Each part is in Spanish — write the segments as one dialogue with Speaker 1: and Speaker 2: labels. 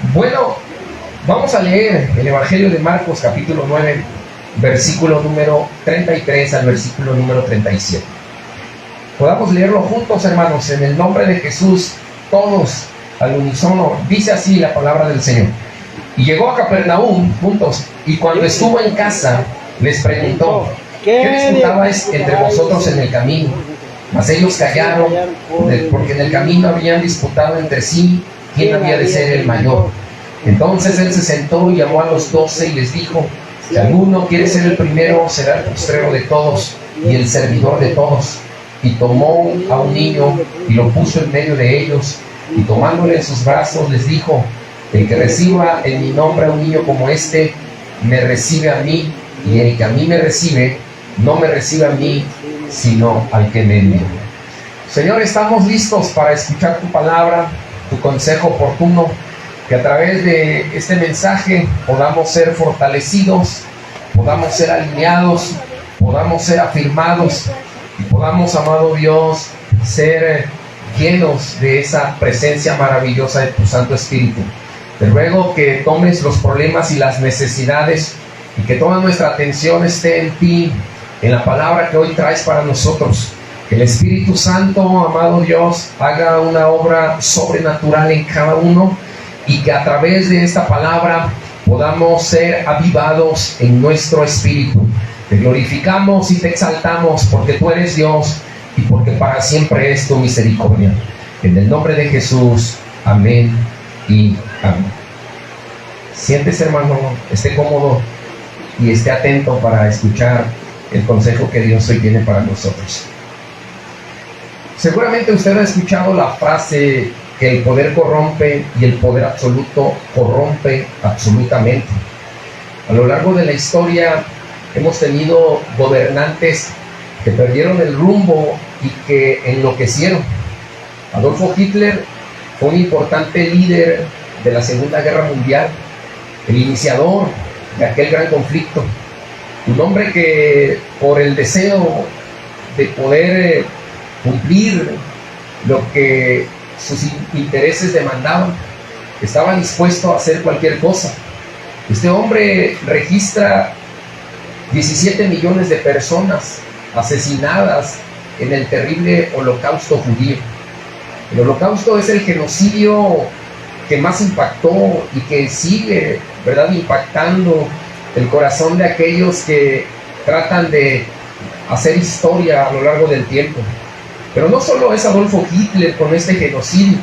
Speaker 1: Bueno, vamos a leer el Evangelio de Marcos capítulo 9, versículo número 33 al versículo número 37. Podamos leerlo juntos, hermanos, en el nombre de Jesús, todos al unísono. Dice así la palabra del Señor. Y llegó a Capernaum juntos, y cuando estuvo en casa, les preguntó: ¿qué disputabais entre vosotros en el camino? Mas ellos callaron, porque en el camino habían disputado entre sí quién había de ser el mayor. Entonces él se sentó y llamó a los 12 y les dijo: si alguno quiere ser el primero, será el postrero de todos y el servidor de todos. Y tomó a un niño y lo puso en medio de ellos, y tomándole en sus brazos les dijo: el que reciba en mi nombre a un niño como este, me recibe a mí, y el que a mí me recibe, no me recibe a mí, sino al que me envió. Señor, estamos listos para escuchar tu palabra, tu consejo oportuno, que a través de este mensaje podamos ser fortalecidos, podamos ser alineados, podamos ser afirmados y podamos, amado Dios, ser llenos de esa presencia maravillosa de tu Santo Espíritu. Te ruego que tomes los problemas y las necesidades y que toda nuestra atención esté en ti, en la palabra que hoy traes para nosotros. Que el Espíritu Santo, amado Dios, haga una obra sobrenatural en cada uno y que a través de esta palabra podamos ser avivados en nuestro espíritu. Te glorificamos y te exaltamos porque tú eres Dios y porque para siempre es tu misericordia. En el nombre de Jesús, amén y amén. Siéntese, hermano, esté cómodo y esté atento para escuchar el consejo que Dios hoy tiene para nosotros. Seguramente usted ha escuchado la frase que el poder corrompe y el poder absoluto corrompe absolutamente. A lo largo de la historia hemos tenido gobernantes que perdieron el rumbo y que enloquecieron. Adolfo Hitler fue un importante líder de la Segunda Guerra Mundial, el iniciador de aquel gran conflicto. Un hombre que por el deseo de poder cumplir lo que sus intereses demandaban, estaba dispuesto a hacer cualquier cosa. Este hombre registra 17 millones de personas asesinadas en el terrible holocausto judío. El holocausto es el genocidio que más impactó y que sigue, ¿verdad?, impactando el corazón de aquellos que tratan de hacer historia a lo largo del tiempo. Pero no solo es Adolfo Hitler con este genocidio,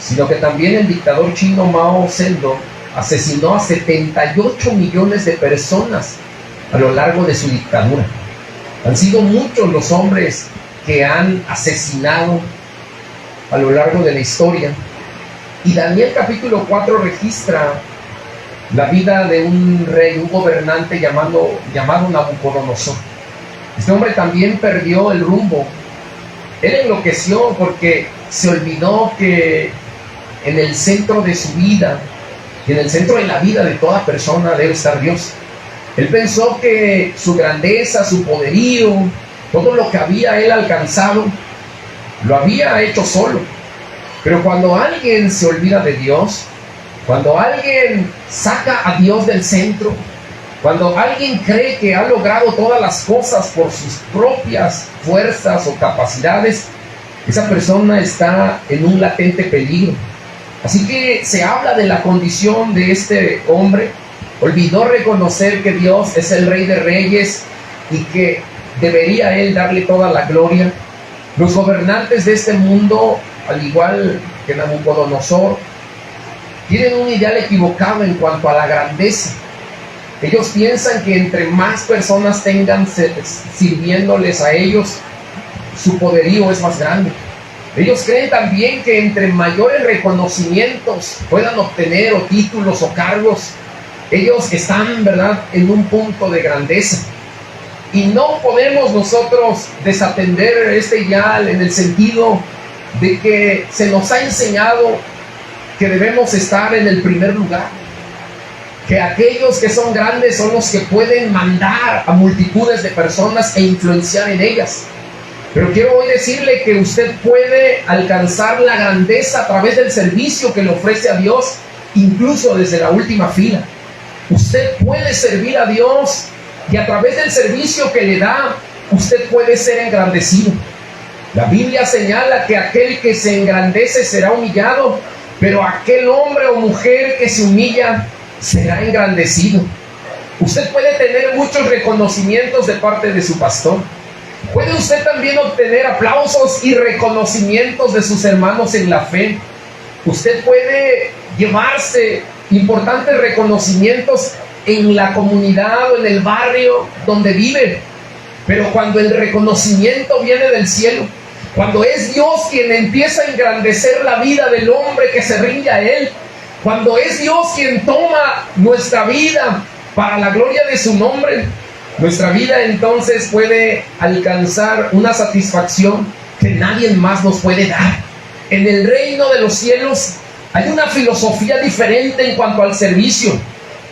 Speaker 1: sino que también el dictador chino Mao Zedong asesinó a 78 millones de personas a lo largo de su dictadura. Han sido muchos los hombres que han asesinado a lo largo de la historia. Y Daniel capítulo 4 registra la vida de un rey, un gobernante llamado Nabucodonosor. Este hombre también perdió el rumbo. Él enloqueció porque se olvidó que en el centro de su vida y en el centro de la vida de toda persona debe estar Dios. Él pensó que su grandeza, su poderío, todo lo que había él alcanzado, lo había hecho solo. Pero cuando alguien se olvida de Dios, cuando alguien saca a Dios del centro, cuando alguien cree que ha logrado todas las cosas por sus propias fuerzas o capacidades, esa persona está en un latente peligro. Así que se habla de la condición de este hombre. Olvidó reconocer que Dios es el Rey de Reyes y que debería él darle toda la gloria. Los gobernantes de este mundo, al igual que Nabucodonosor, tienen un ideal equivocado en cuanto a la grandeza. Ellos piensan que entre más personas tengan sirviéndoles a ellos, su poderío es más grande. Ellos creen también que entre mayores reconocimientos puedan obtener o títulos o cargos, ellos están, ¿verdad?, en un punto de grandeza. Y no podemos nosotros desatender este ideal en el sentido de que se nos ha enseñado que debemos estar en el primer lugar, que aquellos que son grandes son los que pueden mandar a multitudes de personas e influenciar en ellas. Pero quiero hoy decirle que usted puede alcanzar la grandeza a través del servicio que le ofrece a Dios incluso desde la última fila. Usted puede servir a Dios y a través del servicio que le da, usted puede ser engrandecido. La Biblia señala que aquel que se engrandece será humillado, pero aquel hombre o mujer que se humilla será engrandecido. Usted puede tener muchos reconocimientos de parte de su pastor. Puede usted también obtener aplausos y reconocimientos de sus hermanos en la fe. Usted puede llevarse importantes reconocimientos en la comunidad o en el barrio donde vive. Pero cuando el reconocimiento viene del cielo, cuando es Dios quien empieza a engrandecer la vida del hombre que se rinde a Él, cuando es Dios quien toma nuestra vida para la gloria de su nombre, nuestra vida entonces puede alcanzar una satisfacción que nadie más nos puede dar. En el reino de los cielos hay una filosofía diferente en cuanto al servicio.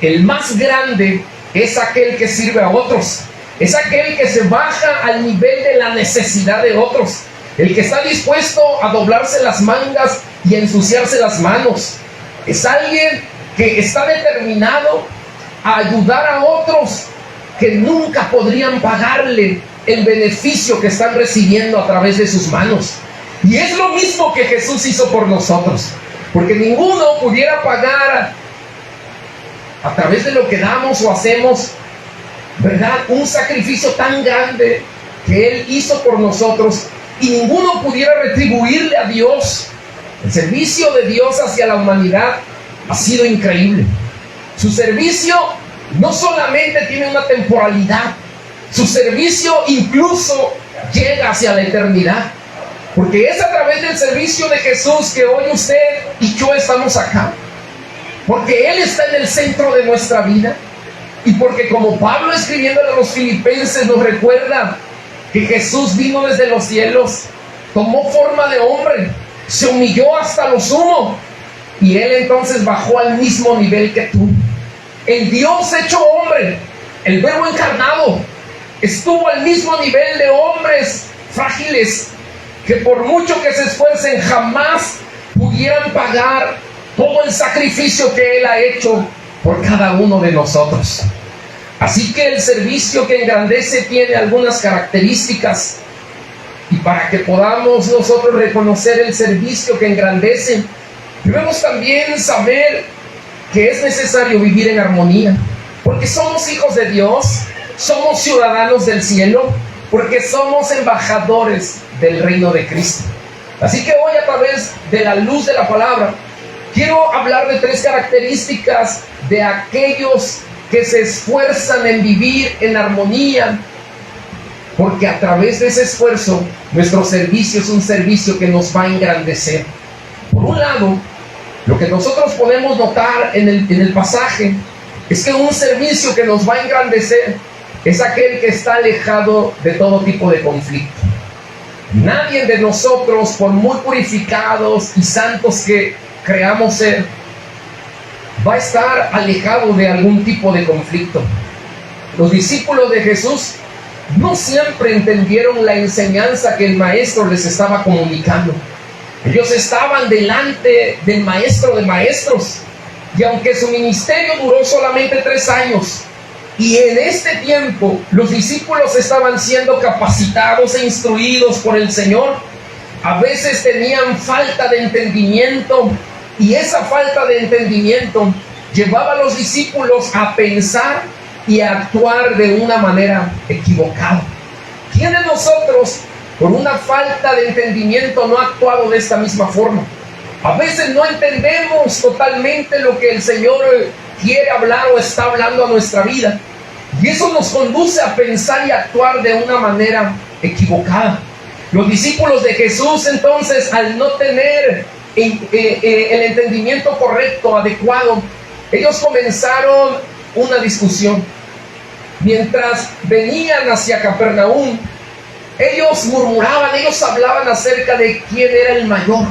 Speaker 1: El más grande es aquel que sirve a otros, es aquel que se baja al nivel de la necesidad de otros, el que está dispuesto a doblarse las mangas y a ensuciarse las manos. Es alguien que está determinado a ayudar a otros que nunca podrían pagarle el beneficio que están recibiendo a través de sus manos. Y es lo mismo que Jesús hizo por nosotros, porque ninguno pudiera pagar a través de lo que damos o hacemos, ¿verdad?, un sacrificio tan grande que Él hizo por nosotros, y ninguno pudiera retribuirle a Dios. El servicio de Dios hacia la humanidad ha sido increíble. Su servicio no solamente tiene una temporalidad, su servicio incluso llega hacia la eternidad, porque es a través del servicio de Jesús que hoy usted y yo estamos acá, porque Él está en el centro de nuestra vida, y porque, como Pablo escribiéndole a los filipenses nos recuerda que Jesús vino desde los cielos, tomó forma de hombre, se humilló hasta lo sumo, y Él entonces bajó al mismo nivel que tú. El Dios hecho hombre, el Verbo encarnado, estuvo al mismo nivel de hombres frágiles que por mucho que se esfuercen jamás pudieran pagar todo el sacrificio que Él ha hecho por cada uno de nosotros. Así que el servicio que engrandece tiene algunas características, y para que podamos nosotros reconocer el servicio que engrandece, debemos también saber que es necesario vivir en armonía, porque somos hijos de Dios, somos ciudadanos del cielo, porque somos embajadores del reino de Cristo. Así que hoy, a través de la luz de la palabra, quiero hablar de 3 características de aquellos que se esfuerzan en vivir en armonía, porque a través de ese esfuerzo nuestro servicio es un servicio que nos va a engrandecer. Por un lado, lo que nosotros podemos notar en el pasaje es que un servicio que nos va a engrandecer es aquel que está alejado de todo tipo de conflicto. Nadie de nosotros, por muy purificados y santos que creamos ser, va a estar alejado de algún tipo de conflicto. Los discípulos de Jesús no siempre entendieron la enseñanza que el maestro les estaba comunicando. Ellos estaban delante del maestro de maestros, y aunque su ministerio duró solamente 3 años, y en este tiempo los discípulos estaban siendo capacitados e instruidos por el Señor, a veces tenían falta de entendimiento, y esa falta de entendimiento llevaba a los discípulos a pensar y a actuar de una manera equivocada. ¿Quién de nosotros, por una falta de entendimiento, no ha actuado de esta misma forma? A veces no entendemos totalmente lo que el Señor quiere hablar o está hablando a nuestra vida, y eso nos conduce a pensar y actuar de una manera equivocada. Los discípulos de Jesús, entonces, al no tener el entendimiento correcto, adecuado, ellos comenzaron una discusión. Mientras venían hacia Capernaum, ellos murmuraban, ellos hablaban acerca de quién era el mayor,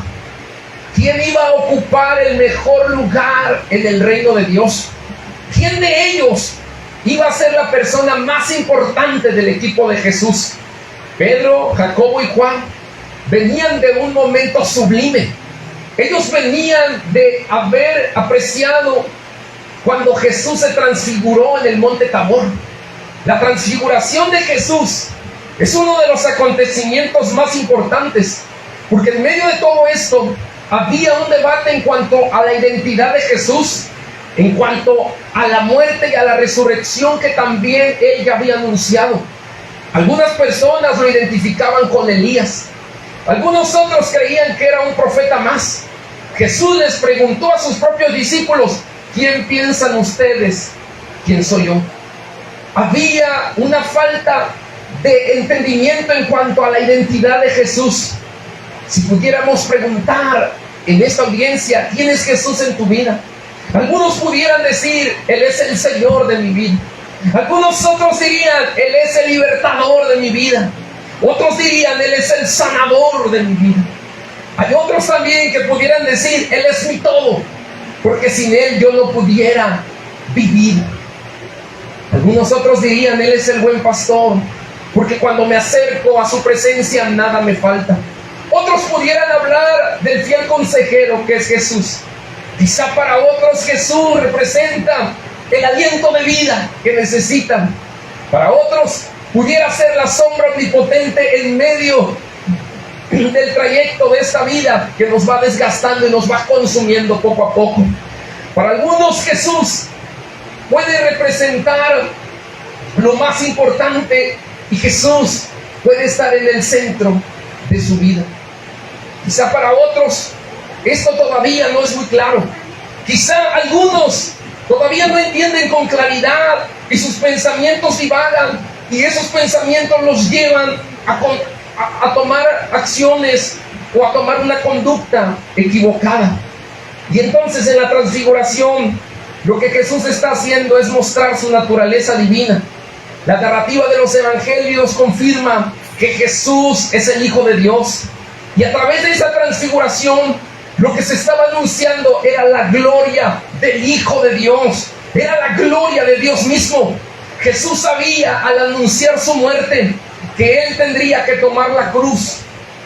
Speaker 1: quién iba a ocupar el mejor lugar en el reino de Dios, quién de ellos iba a ser la persona más importante del equipo de Jesús. Pedro, Jacobo y Juan venían de un momento sublime, Ellos venían de haber apreciado cuando Jesús se transfiguró en el monte Tabor. La transfiguración de Jesús es uno de los acontecimientos más importantes, porque en medio de todo esto había un debate en cuanto a la identidad de Jesús, en cuanto a la muerte y a la resurrección que también él ya había anunciado. Algunas personas lo identificaban con Elías, algunos otros creían que era un profeta más. Jesús les preguntó a sus propios discípulos: ¿quién piensan ustedes quién soy yo? Había una falta de entendimiento en cuanto a la identidad de Jesús. Si pudiéramos preguntar en esta audiencia: ¿quién es Jesús en tu vida? Algunos pudieran decir: Él es el Señor de mi vida. Algunos otros dirían: Él es el libertador de mi vida. Otros dirían: Él es el sanador de mi vida. Hay otros también que pudieran decir: Él es mi todo, porque sin Él yo no pudiera vivir. Algunos otros dirían: Él es el buen pastor, porque cuando me acerco a su presencia nada me falta. Otros pudieran hablar del fiel consejero que es Jesús. Quizá para otros Jesús representa el aliento de vida que necesitan. Para otros pudiera ser la sombra omnipotente en medio del trayecto de esta vida que nos va desgastando y nos va consumiendo poco a poco. Para algunos Jesús puede representar lo más importante y Jesús puede estar en el centro de su vida. Quizá para otros esto todavía no es muy claro. Quizá algunos todavía no entienden con claridad y sus pensamientos divagan, y esos pensamientos los llevan a tomar acciones o a tomar una conducta equivocada. Y entonces en la transfiguración lo que Jesús está haciendo es mostrar su naturaleza divina. La narrativa de los evangelios confirma que Jesús es el Hijo de Dios, y a través de esa transfiguración lo que se estaba anunciando era la gloria del Hijo de Dios, era la gloria de Dios mismo. Jesús sabía al anunciar su muerte que Él tendría que tomar la cruz,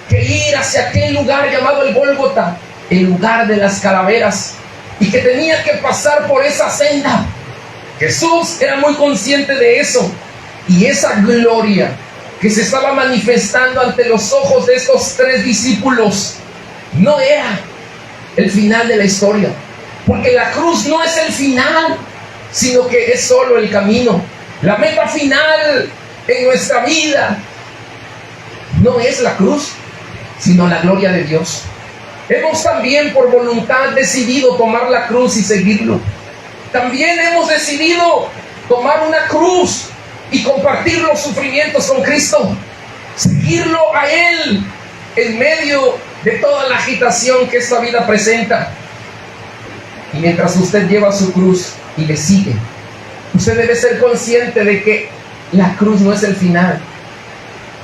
Speaker 1: que ir hacia aquel lugar llamado el Gólgota, el lugar de las calaveras, y que tenía que pasar por esa senda. Jesús era muy consciente de eso, y esa gloria que se estaba manifestando ante los ojos de estos tres discípulos no era el final de la historia, porque la cruz no es el final, sino que es solo el camino. La meta final en nuestra vida no es la cruz, sino la gloria de Dios. Hemos también por voluntad decidido tomar la cruz y seguirlo. También hemos decidido tomar una cruz y compartir los sufrimientos con Cristo, seguirlo a Él en medio de toda la agitación que esta vida presenta. Y mientras usted lleva su cruz y le sigue, usted debe ser consciente de que la cruz no es el final,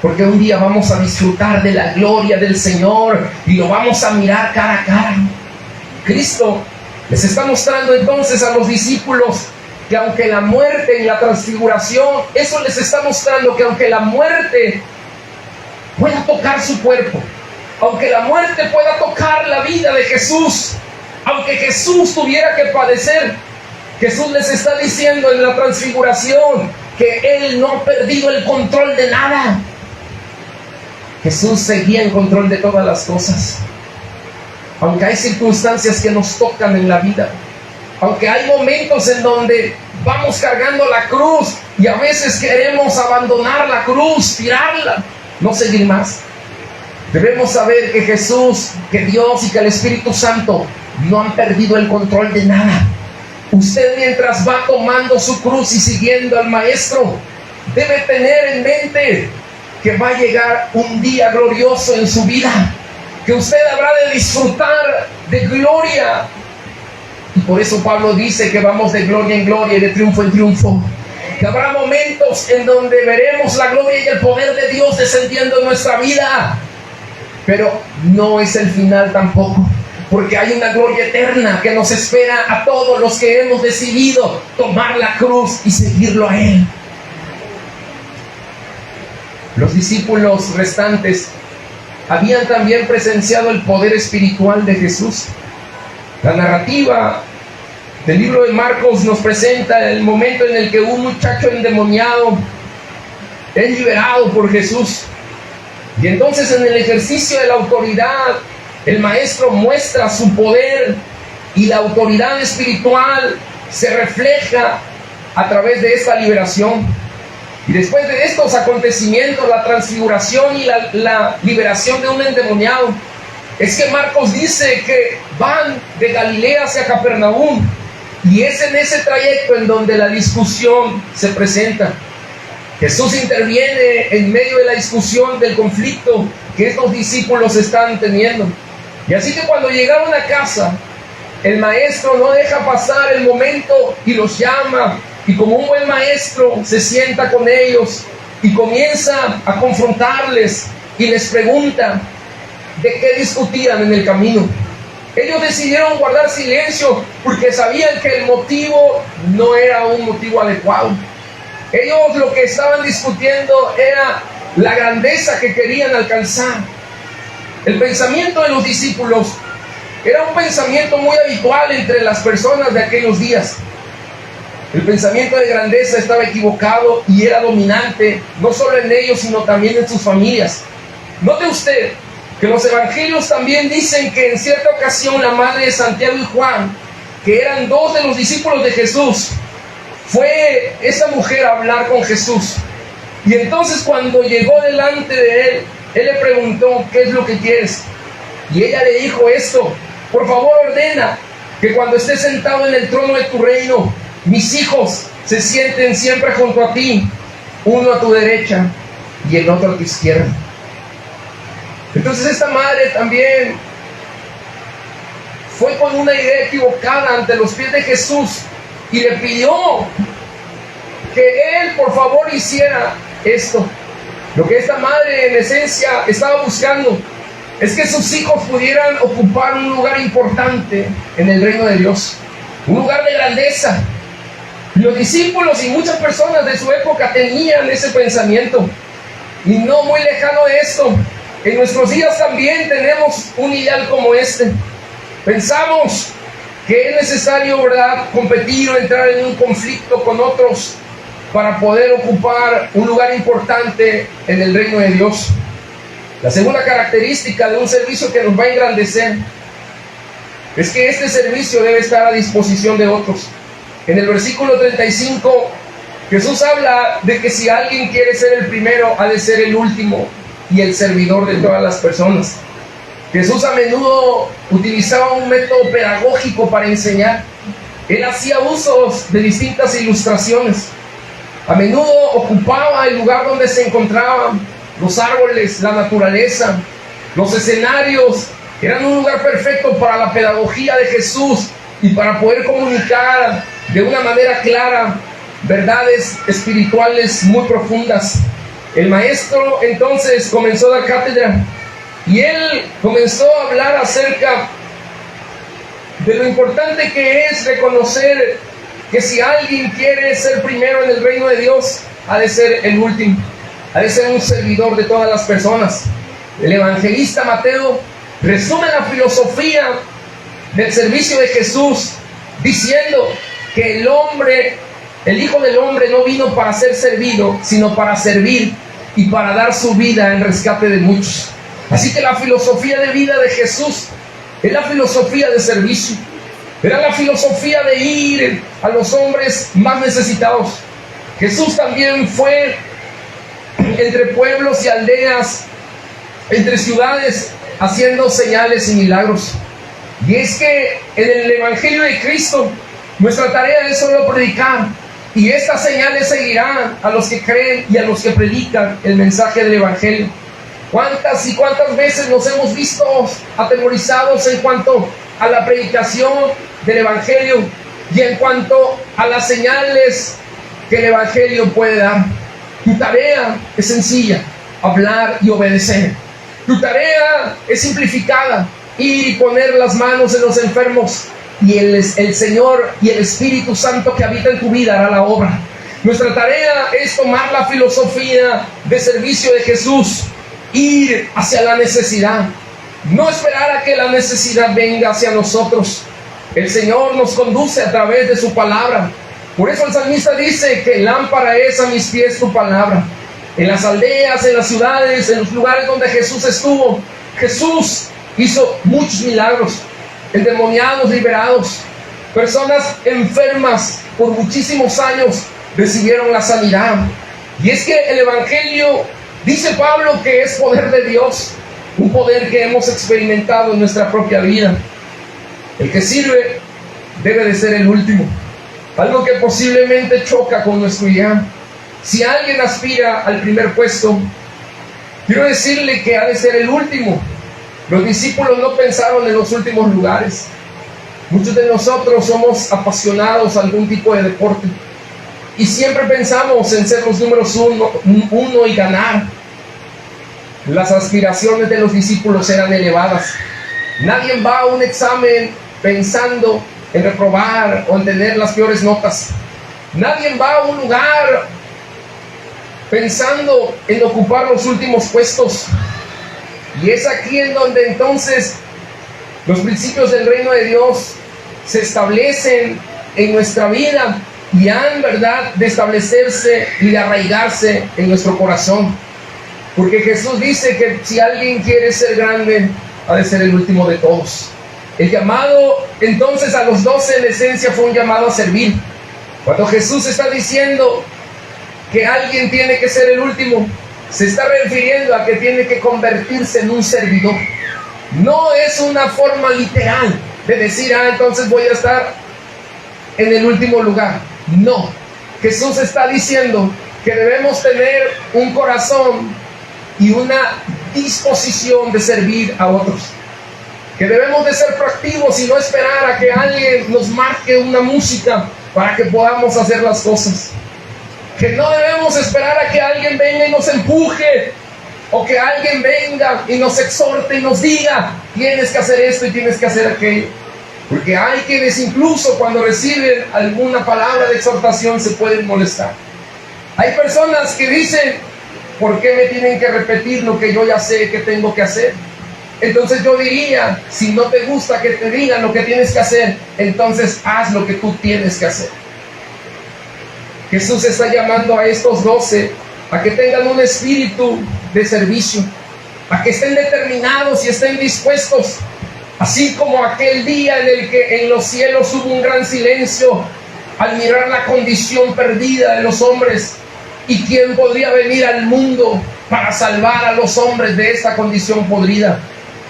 Speaker 1: porque un día vamos a disfrutar de la gloria del Señor y lo vamos a mirar cara a cara. Cristo les está mostrando entonces a los discípulos que aunque la muerte en la transfiguración, eso les está mostrando que aunque la muerte pueda tocar su cuerpo, aunque la muerte pueda tocar la vida de Jesús, aunque Jesús tuviera que padecer, Jesús les está diciendo en la transfiguración que Él no ha perdido el control de nada. Jesús seguía en control de todas las cosas. Aunque hay circunstancias que nos tocan en la vida, aunque hay momentos en donde vamos cargando la cruz y a veces queremos abandonar la cruz, tirarla, no seguir más, debemos saber que Jesús, que Dios y que el Espíritu Santo no han perdido el control de nada. Usted, mientras va tomando su cruz y siguiendo al Maestro, debe tener en mente que va a llegar un día glorioso en su vida, que usted habrá de disfrutar de gloria. Y por eso Pablo dice que vamos de gloria en gloria y de triunfo en triunfo, que habrá momentos en donde veremos la gloria y el poder de Dios descendiendo en nuestra vida, pero no es el final tampoco, porque hay una gloria eterna que nos espera a todos los que hemos decidido tomar la cruz y seguirlo a Él. Los discípulos restantes habían también presenciado el poder espiritual de Jesús. La narrativa del libro de Marcos nos presenta el momento en el que un muchacho endemoniado es liberado por Jesús. Y entonces, en el ejercicio de la autoridad, el maestro muestra su poder, y la autoridad espiritual se refleja a través de esta liberación. Y después de estos acontecimientos, la transfiguración y la liberación de un endemoniado, es que Marcos dice que van de Galilea hacia Capernaum, y es en ese trayecto en donde la discusión se presenta. Jesús interviene en medio de la discusión, del conflicto que estos discípulos están teniendo. Y así que cuando llegaron a casa, el maestro no deja pasar el momento y los llama, y como un buen maestro se sienta con ellos y comienza a confrontarles y les pregunta de qué discutían en el camino. Ellos decidieron guardar silencio porque sabían que el motivo no era un motivo adecuado. Ellos lo que estaban discutiendo era la grandeza que querían alcanzar. El pensamiento de los discípulos era un pensamiento muy habitual entre las personas de aquellos días. El pensamiento de grandeza estaba equivocado y era dominante, no solo en ellos, sino también en sus familias. Note usted que los evangelios también dicen que en cierta ocasión la madre de Santiago y Juan, que eran dos de los discípulos de Jesús, fue esa mujer a hablar con Jesús. Y entonces, cuando llegó delante de él le preguntó: ¿qué es lo que quieres? Y ella le dijo esto: por favor, ordena que cuando estés sentado en el trono de tu reino, mis hijos se sienten siempre junto a ti, uno a tu derecha y el otro a tu izquierda. Entonces esta madre también fue con una idea equivocada ante los pies de Jesús y le pidió que él por favor hiciera esto. Lo que esta madre en esencia estaba buscando es que sus hijos pudieran ocupar un lugar importante en el reino de Dios, un lugar de grandeza. Los discípulos y muchas personas de su época tenían ese pensamiento, y no muy lejano de esto, en nuestros días también tenemos un ideal como este. Pensamos que es necesario, ¿verdad?, competir o entrar en un conflicto con otros para poder ocupar un lugar importante en el reino de Dios. La segunda característica de un servicio que nos va a engrandecer es que este servicio debe estar a disposición de otros. En el versículo 35, Jesús habla de que si alguien quiere ser el primero, ha de ser el último y el servidor de todas las personas. Jesús a menudo utilizaba un método pedagógico para enseñar. Él hacía usos de distintas ilustraciones. A menudo ocupaba el lugar donde se encontraban los árboles, la naturaleza, los escenarios. Eran un lugar perfecto para la pedagogía de Jesús y para poder comunicar de una manera clara verdades espirituales muy profundas. El maestro entonces comenzó a dar cátedra y él comenzó a hablar acerca de lo importante que es reconocer que si alguien quiere ser primero en el reino de Dios, ha de ser el último, ha de ser un servidor de todas las personas. El evangelista Mateo resume la filosofía del servicio de Jesús diciendo que el Hijo del Hombre no vino para ser servido, sino para servir y para dar su vida en rescate de muchos. Así que la filosofía de vida de Jesús es la filosofía de servicio. Era la filosofía de ir a los hombres más necesitados. Jesús también fue entre pueblos y aldeas, entre ciudades, haciendo señales y milagros. Y es que en el Evangelio de Cristo, nuestra tarea es solo predicar, y estas señales seguirán a los que creen y a los que predican el mensaje del Evangelio. ¿Cuántas y cuántas veces nos hemos visto atemorizados en cuanto a la predicación del Evangelio y en cuanto a las señales que el Evangelio puede dar? Tu tarea es sencilla: hablar y obedecer. Tu tarea es simplificada: ir y poner las manos en los enfermos, y el Señor y el Espíritu Santo que habita en tu vida hará la obra. Nuestra tarea es tomar la filosofía de servicio de Jesús ir hacia la necesidad, no esperar a que la necesidad venga hacia nosotros. El Señor nos conduce a través de su palabra. Por eso el salmista dice que lámpara es a mis pies tu palabra. En las aldeas, en las ciudades, en los lugares donde Jesús estuvo, Jesús hizo muchos milagros. Endemoniados liberados, personas enfermas por muchísimos años recibieron la sanidad. Y es que el Evangelio, dice Pablo, que es poder de Dios, un poder que hemos experimentado en nuestra propia vida. El que sirve debe de ser el último, algo que posiblemente choca con nuestro ideal. Si alguien aspira al primer puesto, quiero decirle que ha de ser el último. Los discípulos no pensaron en los últimos lugares. Muchos de nosotros somos apasionados a algún tipo de deporte y siempre pensamos en ser los números uno y ganar. Las aspiraciones de los discípulos eran elevadas. Nadie va a un examen pensando en reprobar o en tener las peores notas. Nadie va a un lugar pensando en ocupar los últimos puestos. Y es aquí en donde entonces los principios del reino de Dios se establecen en nuestra vida y han, ¿verdad?, de establecerse y de arraigarse en nuestro corazón. Porque Jesús dice que si alguien quiere ser grande, ha de ser el último de todos. El llamado entonces a los 12 en esencia fue un llamado a servir. Cuando Jesús está diciendo que alguien tiene que ser el último, se está refiriendo a que tiene que convertirse en un servidor. No es una forma literal de decir, entonces voy a estar en el último lugar. No, Jesús está diciendo que debemos tener un corazón y una disposición de servir a otros. Que debemos de ser proactivos y no esperar a que alguien nos marque una música para que podamos hacer las cosas. Que no debemos esperar a que alguien venga y nos empuje, o que alguien venga y nos exhorte y nos diga, tienes que hacer esto y tienes que hacer aquello. Porque hay quienes incluso cuando reciben alguna palabra de exhortación se pueden molestar. Hay personas que dicen, ¿por qué me tienen que repetir lo que yo ya sé que tengo que hacer? Entonces yo diría, si no te gusta que te digan lo que tienes que hacer, entonces haz lo que tú tienes que hacer. Jesús está llamando a estos 12 a que tengan un espíritu de servicio, a que estén determinados y estén dispuestos, así como aquel día en el que en los cielos hubo un gran silencio al mirar la condición perdida de los hombres y quién podría venir al mundo para salvar a los hombres de esta condición podrida.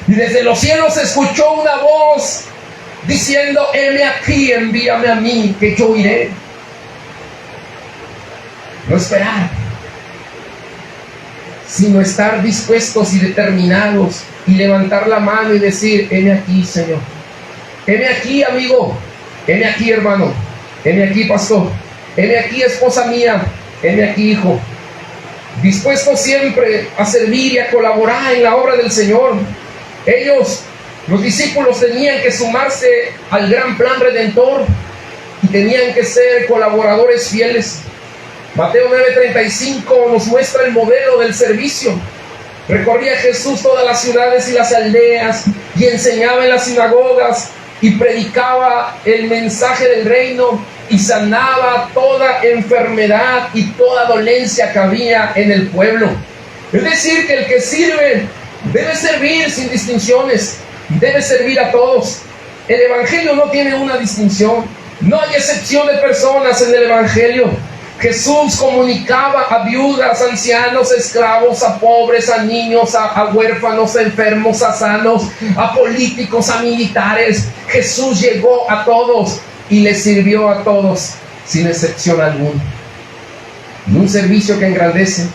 Speaker 1: Y desde los cielos se escuchó una voz diciendo, heme aquí, envíame a mí, que yo iré. No esperar, sino estar dispuestos y determinados y levantar la mano y decir, heme aquí, Señor. Heme aquí, amigo. Heme aquí, hermano. Heme aquí, pastor. Heme aquí, esposa mía. Heme aquí, hijo. Dispuesto siempre a servir y a colaborar en la obra del Señor. Ellos, los discípulos, tenían que sumarse al gran plan redentor y tenían que ser colaboradores fieles. Mateo 9:35 nos muestra el modelo del servicio. Recorría Jesús todas las ciudades y las aldeas y enseñaba en las sinagogas y predicaba el mensaje del reino y sanaba toda enfermedad y toda dolencia que había en el pueblo. Es decir, que el que sirve debe servir sin distinciones, debe servir a todos. El Evangelio no tiene una distinción, no hay excepción de personas en el Evangelio. Jesús comunicaba a viudas, ancianos, esclavos, a pobres, a niños, a huérfanos, a enfermos, a sanos, a políticos, a militares. Jesús llegó a todos y les sirvió a todos sin excepción alguna. Y un servicio que engrandece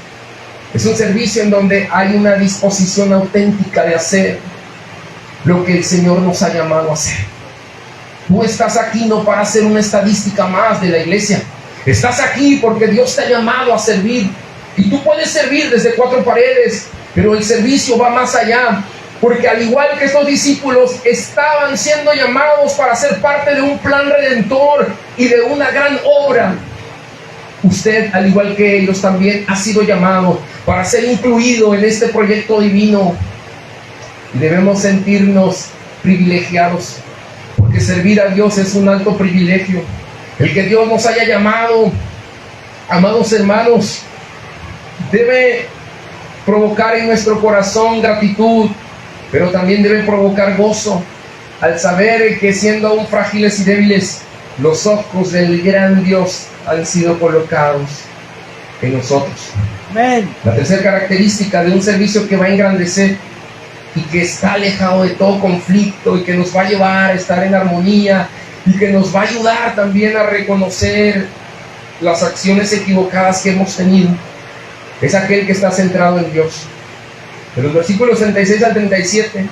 Speaker 1: es un servicio en donde hay una disposición auténtica de hacer lo que el Señor nos ha llamado a hacer. Tú estás aquí no para ser una estadística más de la iglesia. Estás aquí porque Dios te ha llamado a servir. Y tú puedes servir desde 4 paredes, pero el servicio va más allá. Porque al igual que estos discípulos estaban siendo llamados para ser parte de un plan redentor y de una gran obra, usted, al igual que ellos, también ha sido llamado para ser incluido en este proyecto divino. Y debemos sentirnos privilegiados, porque servir a Dios es un alto privilegio. El que Dios nos haya llamado, amados hermanos, debe provocar en nuestro corazón gratitud, pero también debe provocar gozo al saber que, siendo aún frágiles y débiles, los ojos del gran Dios han sido colocados en nosotros.
Speaker 2: Amén.
Speaker 1: La tercera característica de un servicio que va a engrandecer y que está alejado de todo conflicto y que nos va a llevar a estar en armonía y que nos va a ayudar también a reconocer las acciones equivocadas que hemos tenido, es aquel que está centrado en Dios. En los versículos 36 al 37,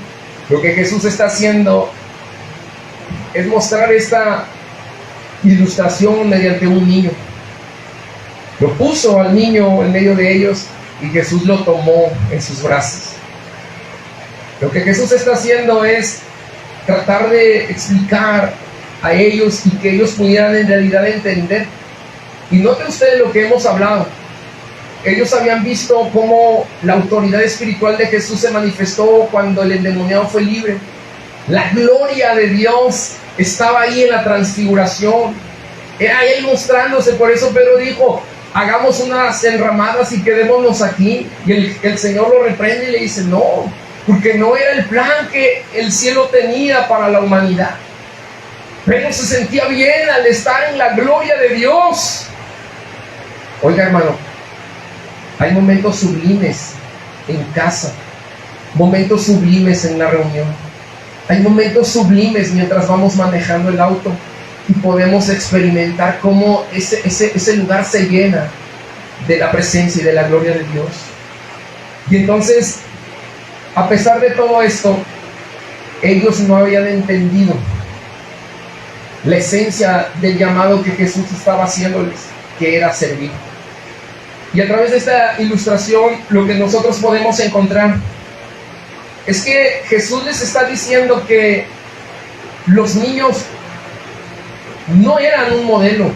Speaker 1: lo que Jesús está haciendo es mostrar esta ilustración mediante un niño. Lo puso al niño en medio de ellos y Jesús lo tomó en sus brazos. Lo que Jesús está haciendo es tratar de explicar a ellos y que ellos pudieran en realidad entender. Y note usted lo que hemos hablado. Ellos habían visto cómo la autoridad espiritual de Jesús se manifestó cuando el endemoniado fue libre. La gloria de Dios estaba ahí en la transfiguración. Era Él mostrándose. Por eso Pedro dijo: hagamos unas enramadas y quedémonos aquí. Y el Señor lo reprende y le dice: no, porque no era el plan que el cielo tenía para la humanidad. Pero se sentía bien al estar en la gloria de Dios. Oiga, hermano, hay momentos sublimes en casa, momentos sublimes en la reunión, hay momentos sublimes mientras vamos manejando el auto y podemos experimentar cómo ese lugar se llena de la presencia y de la gloria de Dios. Y entonces, a pesar de todo esto, ellos no habían entendido la esencia del llamado que Jesús estaba haciéndoles, que era servir. Y a través de esta ilustración, lo que nosotros podemos encontrar es que Jesús les está diciendo que los niños no eran un modelo.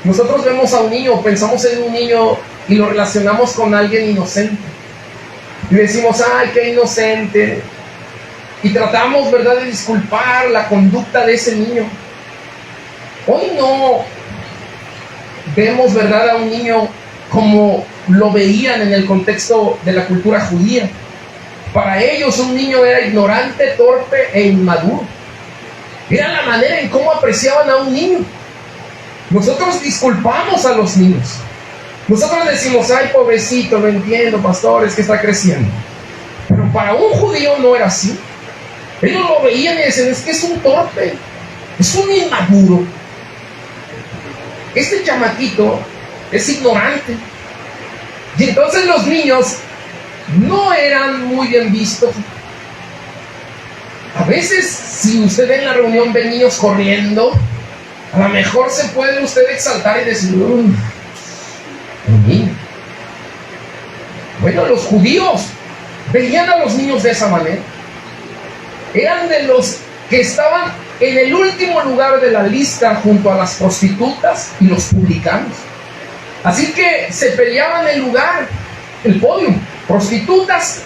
Speaker 1: Nosotros vemos a un niño, pensamos en un niño y lo relacionamos con alguien inocente. Y decimos: ¡ay, qué inocente! Y tratamos, ¿verdad?, de disculpar la conducta de ese niño. Hoy no vemos, ¿verdad?, a un niño como lo veían en el contexto de la cultura judía. Para ellos un niño era ignorante, torpe e inmaduro. Era la manera en cómo apreciaban a un niño. Nosotros disculpamos a los niños. Nosotros decimos: ay, pobrecito, lo entiendo, pastor, es que está creciendo. Pero para un judío no era así. Ellos lo veían y decían: es que es un torpe, es un inmaduro. Este chamaquito es ignorante. Y entonces los niños no eran muy bien vistos. A veces, si usted en la reunión ve niños corriendo, a lo mejor se puede usted exaltar y decir: un niño. Bueno, los judíos veían a los niños de esa manera. Eran de los que estaban en el último lugar de la lista, junto a las prostitutas y los publicanos. Así que se peleaban el lugar, el podio: prostitutas,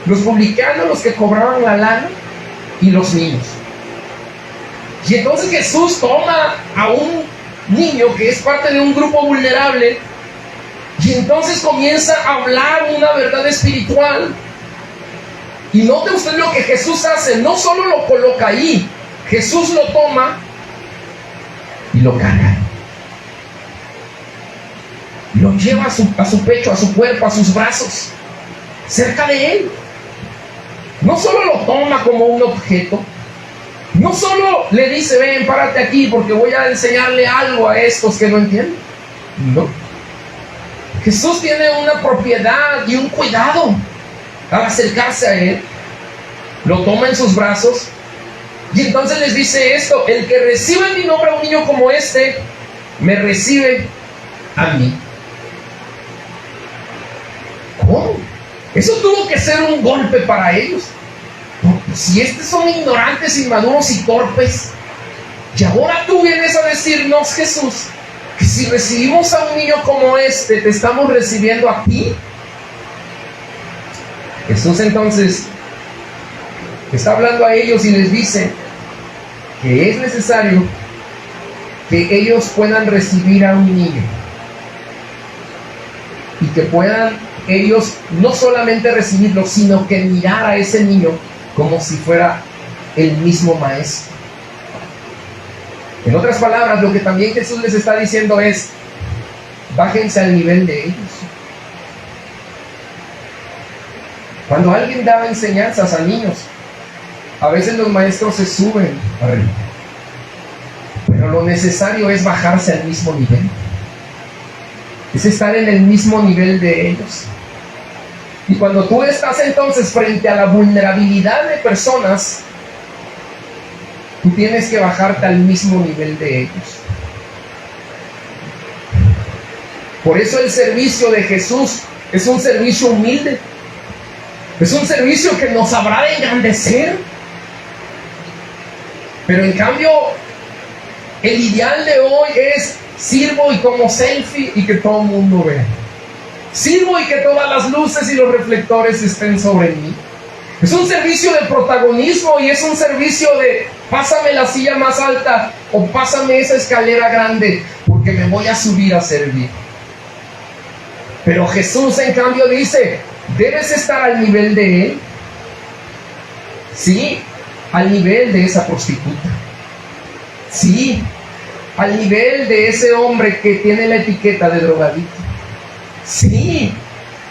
Speaker 1: los publicanos, los que cobraban la lana, y los niños. Y entonces Jesús toma a un niño que es parte de un grupo vulnerable y entonces comienza a hablar una verdad espiritual. Y note usted lo que Jesús hace: no solo lo coloca ahí, Jesús lo toma y lo carga, lo lleva a su pecho, a su cuerpo, a sus brazos, cerca de él. No solo lo toma como un objeto, no solo le dice: ven, párate aquí porque voy a enseñarle algo a estos que no entienden. No, Jesús tiene una propiedad y un cuidado al acercarse a él. Lo toma en sus brazos y entonces les dice esto: el que recibe en mi nombre a un niño como este, me recibe a mí. ¿Cómo? Eso tuvo que ser un golpe para ellos. Si estos son ignorantes, inmaduros y torpes, y ahora tú vienes a decirnos, Jesús, Que si recibimos a un niño como este, te estamos recibiendo a ti. Jesús entonces está hablando a ellos y les dice que es necesario que ellos puedan recibir a un niño y que puedan ellos no solamente recibirlo, sino que mirar a ese niño como si fuera el mismo maestro. En otras palabras, lo que también Jesús les está diciendo es: bájense al nivel de ellos. Cuando alguien daba enseñanzas a niños, a veces los maestros se suben arriba, pero lo necesario es bajarse al mismo nivel, es estar en el mismo nivel de ellos. Y cuando tú estás entonces frente a la vulnerabilidad de personas, tú tienes que bajarte al mismo nivel de ellos. Por eso el servicio de Jesús es un servicio humilde, es un servicio que nos habrá de engrandecer. Pero en cambio, el ideal de hoy es: sirvo y como selfie y que todo el mundo vea. Sirvo y que todas las luces y los reflectores estén sobre mí. Es un servicio de protagonismo y es un servicio de: pásame la silla más alta o pásame esa escalera grande porque me voy a subir a servir. Pero Jesús en cambio dice: debes estar al nivel de Él. Sí, al nivel de esa prostituta. Sí, al nivel de ese hombre que tiene la etiqueta de drogadicto. Sí,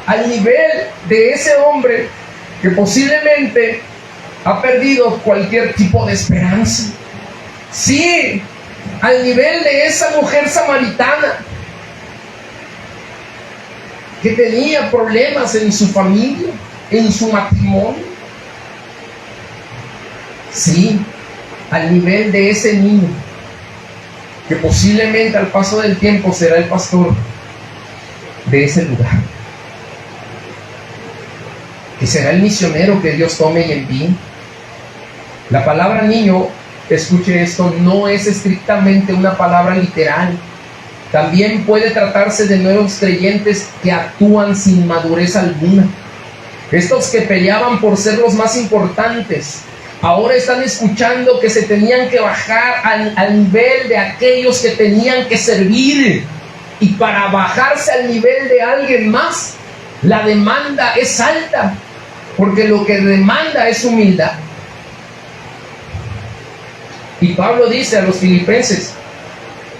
Speaker 1: al nivel de ese hombre que posiblemente ha perdido cualquier tipo de esperanza. Sí, al nivel de esa mujer samaritana que tenía problemas en su familia, en su matrimonio. Sí, al nivel de ese niño que posiblemente al paso del tiempo será el pastor de ese lugar, que será el misionero que Dios tome y envíe. La palabra niño, escuche esto, no es estrictamente una palabra literal. También puede tratarse de nuevos creyentes que actúan sin madurez alguna. Estos que peleaban por ser los más importantes, ahora están escuchando que se tenían que bajar al nivel de aquellos que tenían que servir. Y para bajarse al nivel de alguien más, la demanda es alta, porque lo que demanda es humildad. Y Pablo dice a los Filipenses,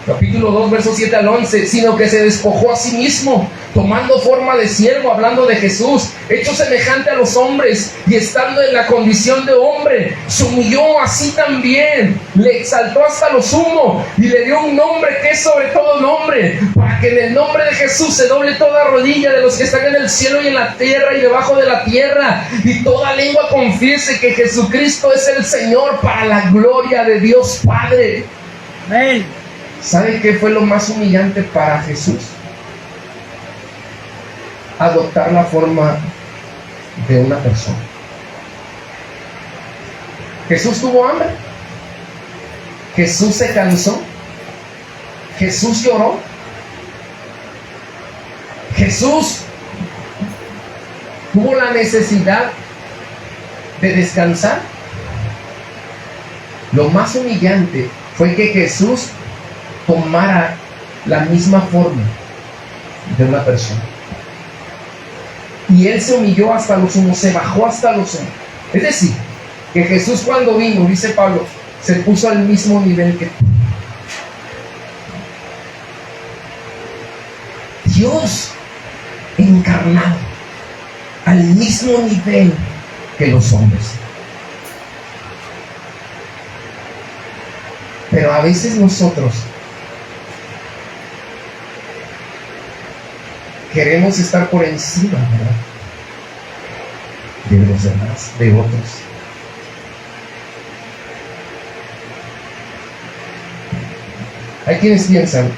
Speaker 1: capítulo 2, versos 7 al 11, sino que se despojó a sí mismo, tomando forma de siervo, hablando de Jesús, hecho semejante a los hombres, y estando en la condición de hombre, se humilló así también, le exaltó hasta lo sumo, y le dio un nombre que es sobre todo nombre, para que en el nombre de Jesús se doble toda rodilla de los que están en el cielo y en la tierra y debajo de la tierra, y toda lengua confiese que Jesucristo es el Señor, para la gloria de Dios Padre. Amén. ¿Sabe qué fue lo más humillante para Jesús? Adoptar la forma de una persona. Jesús tuvo hambre. Jesús se cansó. Jesús lloró. Jesús tuvo la necesidad de descansar. Lo más humillante fue que Jesús tomara la misma forma de una persona. Y Él se humilló hasta lo sumo, se bajó hasta lo sumo. Es decir, que Jesús cuando vino, dice Pablo, se puso al mismo nivel que tú. Dios encarnado, al mismo nivel que los hombres. Pero a veces nosotros queremos estar por encima, ¿verdad?, de los demás, de otros. Hay quienes piensan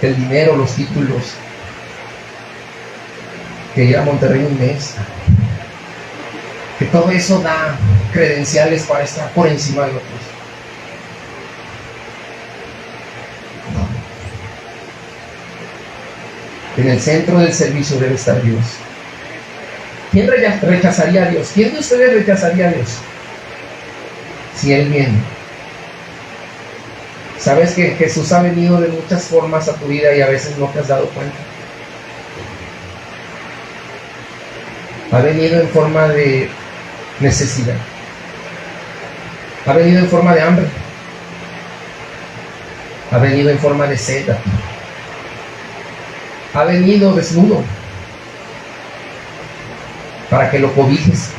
Speaker 1: que el dinero, los títulos, que ir a Monterrey un mes, que todo eso da credenciales para estar por encima de otros. En el centro del servicio debe estar Dios. ¿Quién rechazaría a Dios? ¿Quién de ustedes rechazaría a Dios? Si Él viene. Sabes que Jesús ha venido de muchas formas a tu vida y a veces no te has dado cuenta. Ha venido en forma de necesidad. Ha venido en forma de hambre. Ha venido en forma de sed a ti. Ha venido desnudo para que lo cobijes.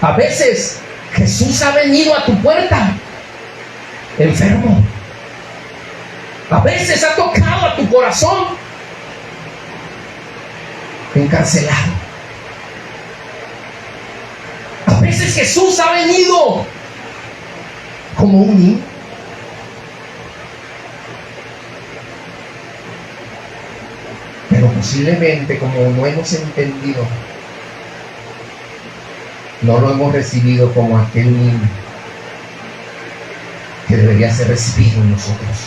Speaker 1: A veces Jesús ha venido a tu puerta enfermo. A veces ha tocado a tu corazón encarcelado. A veces Jesús ha venido como un niño. Pero posiblemente, como no hemos entendido, no lo hemos recibido como aquel niño que debería ser recibido en nosotros.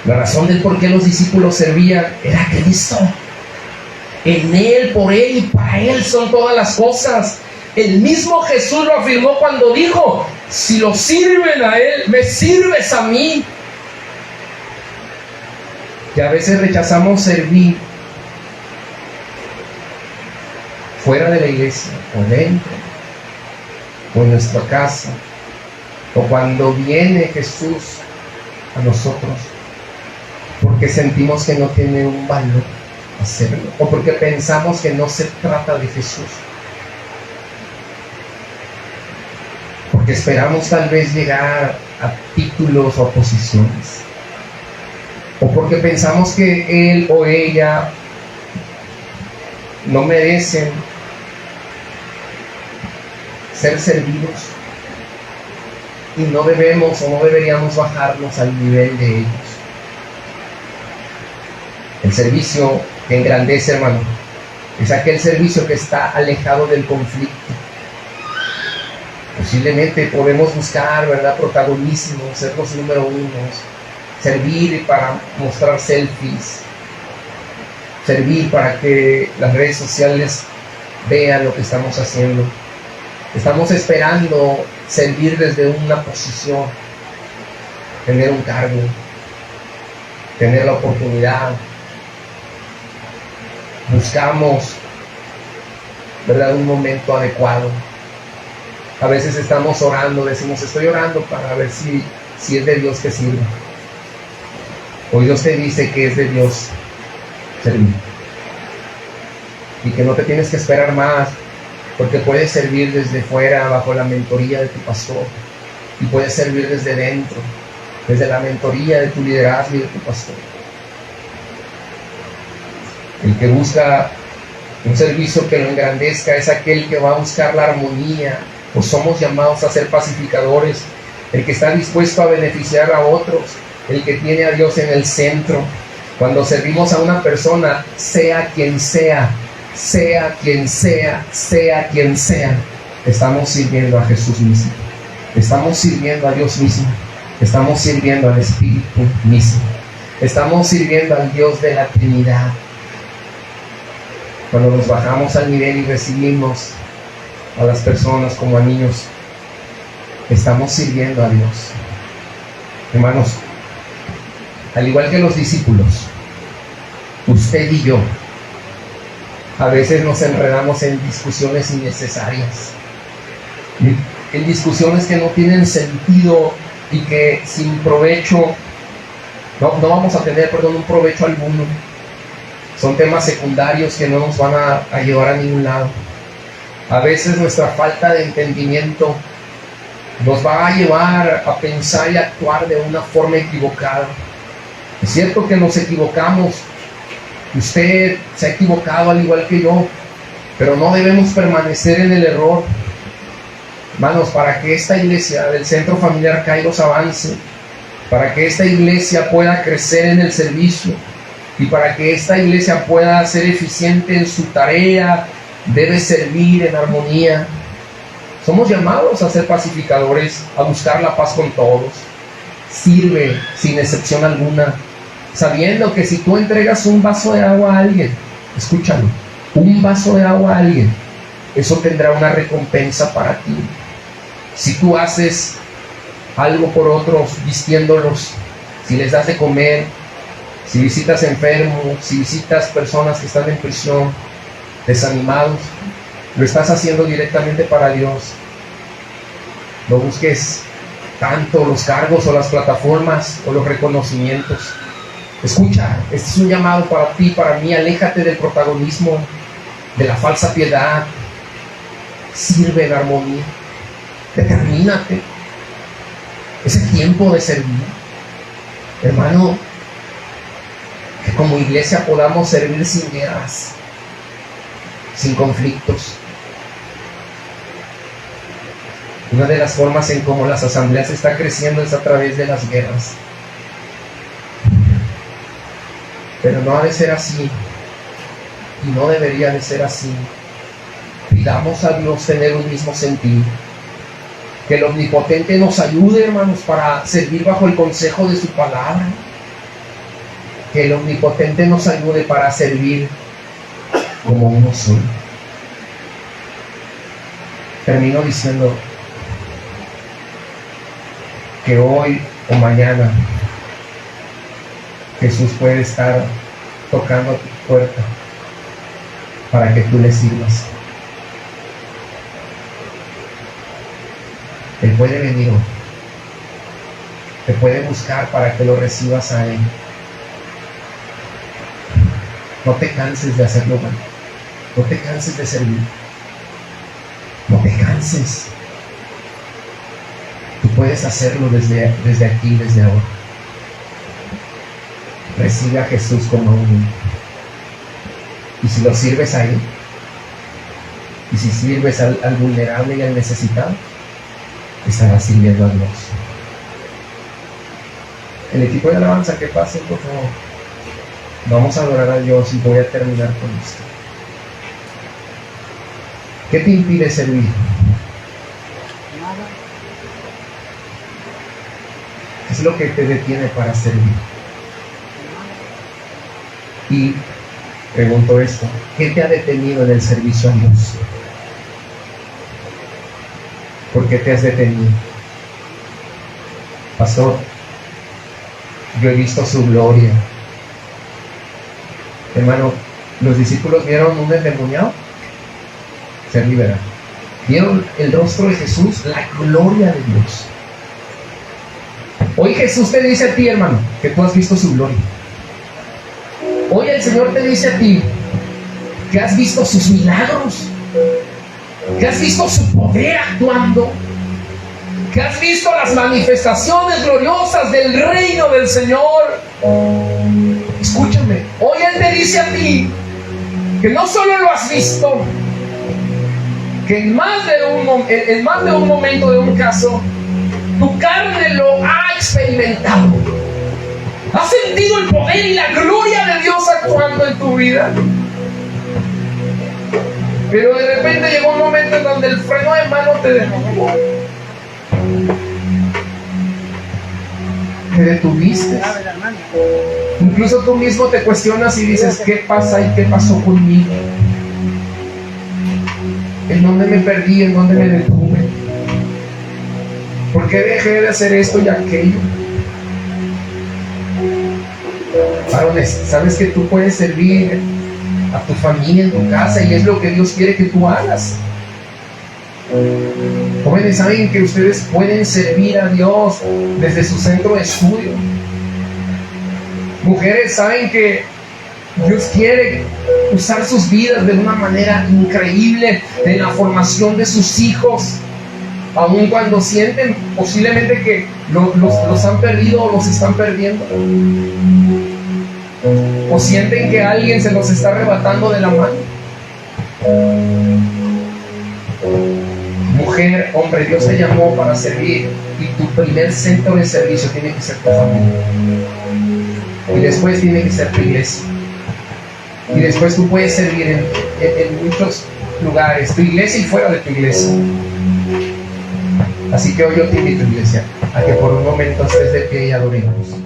Speaker 1: La razón del por qué los discípulos servían era Cristo. En Él, por Él y para Él son todas las cosas. El mismo Jesús lo afirmó cuando dijo: si lo sirven a Él, me sirves a mí. Y a veces rechazamos servir fuera de la iglesia, o dentro, o en nuestra casa, o cuando viene Jesús a nosotros, porque sentimos que no tiene un valor hacerlo, o porque pensamos que no se trata de Jesús, porque esperamos tal vez llegar a títulos o a posiciones, o porque pensamos que él o ella no merecen ser servidos y no debemos o no deberíamos bajarnos al nivel de ellos. El servicio que engrandece, hermano, es aquel servicio que está alejado del conflicto. Posiblemente podemos buscar, ¿verdad?, protagonismo, ser los número unos, servir para mostrar selfies, servir para que las redes sociales vean lo que estamos haciendo. Estamos esperando servir desde una posición, tener un cargo, tener la oportunidad. Buscamos, ¿verdad?, un momento adecuado. A veces estamos orando, decimos: estoy orando para ver si es de Dios que sirva. O Dios te dice que es de Dios servir. Y que no te tienes que esperar más, porque puedes servir desde fuera, bajo la mentoría de tu pastor. Y puedes servir desde dentro, desde la mentoría de tu liderazgo y de tu pastor. El que busca un servicio que lo engrandezca es aquel que va a buscar la armonía, pues somos llamados a ser pacificadores. El que está dispuesto a beneficiar a otros, el que tiene a Dios en el centro. Cuando servimos a una persona, sea quien sea, sea quien sea, sea quien sea, estamos sirviendo a Jesús mismo, estamos sirviendo a Dios mismo, estamos sirviendo al Espíritu mismo, estamos sirviendo al Dios de la Trinidad. Cuando nos bajamos al nivel y recibimos a las personas como a niños, estamos sirviendo a Dios. Hermanos, al igual que los discípulos, usted y yo a veces nos enredamos en discusiones innecesarias, en discusiones que no tienen sentido y que sin provecho, no vamos a tener, un provecho alguno. Son temas secundarios que no nos van a llevar a ningún lado. A veces nuestra falta de entendimiento nos va a llevar a pensar y actuar de una forma equivocada. Es cierto que nos equivocamos. Usted se ha equivocado al igual que yo, pero no debemos permanecer en el error. Hermanos, para que esta iglesia del Centro Familiar Kairos avance, para que esta iglesia pueda crecer en el servicio y para que esta iglesia pueda ser eficiente en su tarea, debe servir en armonía. Somos llamados a ser pacificadores, a buscar la paz con todos. Sirve sin excepción alguna. sabiendo que si tú entregas un vaso de agua a alguien, escúchalo, un vaso de agua a alguien, eso tendrá una recompensa para ti. Si tú haces algo por otros, vistiéndolos, si les das de comer, si visitas enfermos, si visitas personas que están en prisión, desanimados, lo estás haciendo directamente para Dios. No busques tanto los cargos o las plataformas o los reconocimientos. Escucha, este es un llamado para ti, para mí. Aléjate del protagonismo, de la falsa piedad. Sirve en armonía. Determínate. Es el tiempo de servir. Hermano, que como iglesia podamos servir sin guerras, sin conflictos. Una de las formas en cómo las asambleas están creciendo es a través de las guerras. Pero no ha de ser así. Y no debería de ser así. Pidamos a Dios tener un mismo sentir. Que el Omnipotente nos ayude, hermanos, para servir bajo el consejo de su palabra. Que el Omnipotente nos ayude para servir como uno solo. Termino diciendo que hoy o mañana Jesús puede estar tocando a tu puerta para que tú le sirvas. Él puede venir hoy. Te puede buscar para que lo recibas a Él. No te canses de hacerlo mal. No te canses de servir. No te canses. Tú puedes hacerlo desde aquí, desde ahora. Recibe a Jesús como un. Y si lo sirves a Él, y si sirves al vulnerable y al necesitado, estarás sirviendo a Dios. El equipo de alabanza, que pase, por favor. Vamos a adorar a Dios y voy a terminar con esto. ¿Qué te impide servir? ¿Qué es lo que te detiene para servir? Y pregunto esto: ¿qué te ha detenido en el servicio a Dios? ¿Por qué te has detenido? Pastor, yo he visto su gloria. Hermano, los discípulos vieron un endemoniado ser liberado. Vieron el rostro de Jesús, la gloria de Dios. Hoy Jesús te dice a ti, hermano, que tú has visto su gloria. Hoy el Señor te dice a ti que has visto sus milagros, que has visto su poder actuando, que has visto las manifestaciones gloriosas del reino del Señor. Escúchame, hoy Él te dice a ti que no solo lo has visto, que en más de un momento, de un caso, tu carne lo ha experimentado. Has sentido el poder y la gloria de Dios actuando en tu vida. Pero de repente llegó un momento en donde el freno de mano te detuvo. Te detuviste. Incluso tú mismo te cuestionas y dices: ¿qué pasa y qué pasó conmigo? ¿En dónde me perdí? ¿En dónde me detuve? ¿Por qué dejé de hacer esto y aquello? Varones, sabes que tú puedes servir a tu familia en tu casa y es lo que Dios quiere que tú hagas. Jóvenes, saben que ustedes pueden servir a Dios desde su centro de estudio. Mujeres, saben que Dios quiere usar sus vidas de una manera increíble en la formación de sus hijos, aun cuando sienten posiblemente que los han perdido o los están perdiendo, o sienten que alguien se los está arrebatando de la mano. Mujer, hombre, Dios te llamó para servir, y tu primer centro de servicio tiene que ser tu familia, y después tiene que ser tu iglesia, y después tú puedes servir en muchos lugares, tu iglesia y fuera de tu iglesia. Así que hoy yo te invito, iglesia, a que por un momento estés de pie y adoremos.